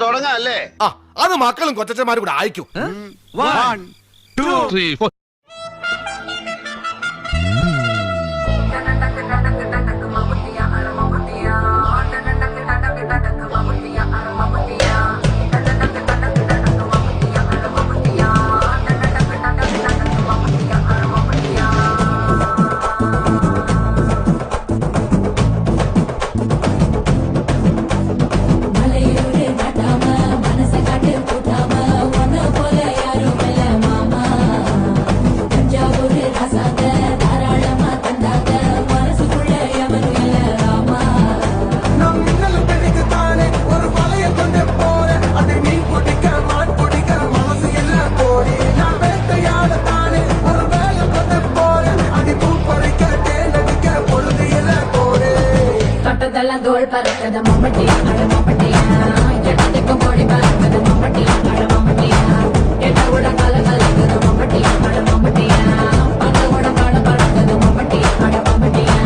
തുടങ്ങാല്ലേ? അത് മക്കളും കൊച്ചന്മാരും കൂടെ അയക്കും. 1 2 3 4 தோள் பறக்கத மம்பட்டியா அட மம்பட்டியா எட்டத்துக்கும் கோடி பறக்கத மம்பட்டியா அட மம்பட்டியா எட்ட கூட கால கலக்கத மம்பட்டியா அட மம்பட்டியா பட்ட கூட பாட பறக்கத மம்பட்டியா அட மம்பட்டியா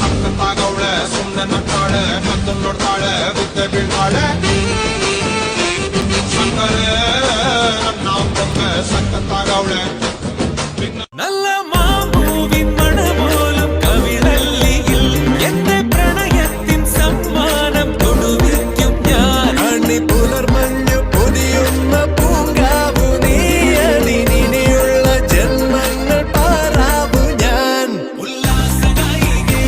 ಸಕ್ಕತ್ತಾಗವಳೆ ಸುಮ್ಮನೆ ನಕ್ಕಾಳೆ ಮತ್ತು ನೋಡ್ತಾಳೆ ವಿದ್ಯೆ ಬೀಳ್ತಾಳೆ ಸಕ್ಕರೆ ನನ್ನ ಒಬ್ಬೊಮ್ಮೆ ಸಕ್ಕತ್ತಾಗವಳೆ നല്ല മാമൂവിൻ മണമോലും കവിളല്ലിയിൽ എന്റെ പ്രണയത്തിൻ സമ്മാനം കൊടുവിക്കും ഞാൻ അണി പുലർമഞ്ഞു പൊതിയുന്ന പൂങ്കാവു നീയണി ഇനിയുള്ള ജന്മങ്ങൾ പാറാവു ഞാൻ ഉല്ലാസനായികേ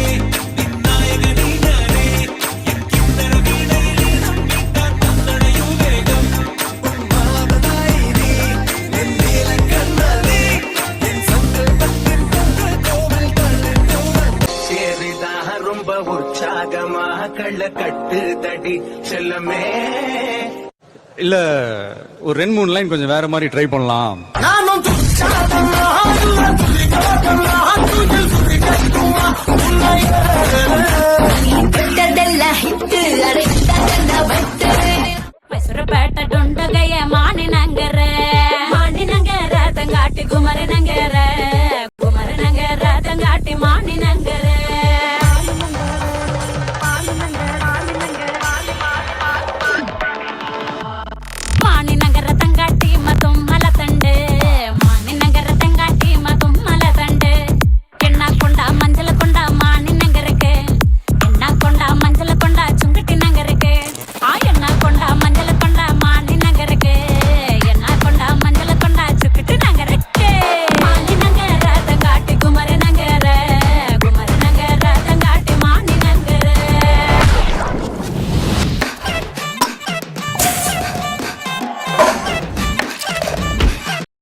നിന്നായകനീ ഞാനേ എക്കിന്നര വീണയിലേണം വീട്ടാൻ തന്നടയു വേഗം ഉന്മാദനായി നീ നെല്ലില കണ്ണാലേ ரொம்ப உற்சாகமாக கள்ள கட்டு தடி செல்லமே இல்ல ஒரு 2-3 லைன் கொஞ்சம் வேற மாதிரி ட்ரை பண்ணலாம். நானும்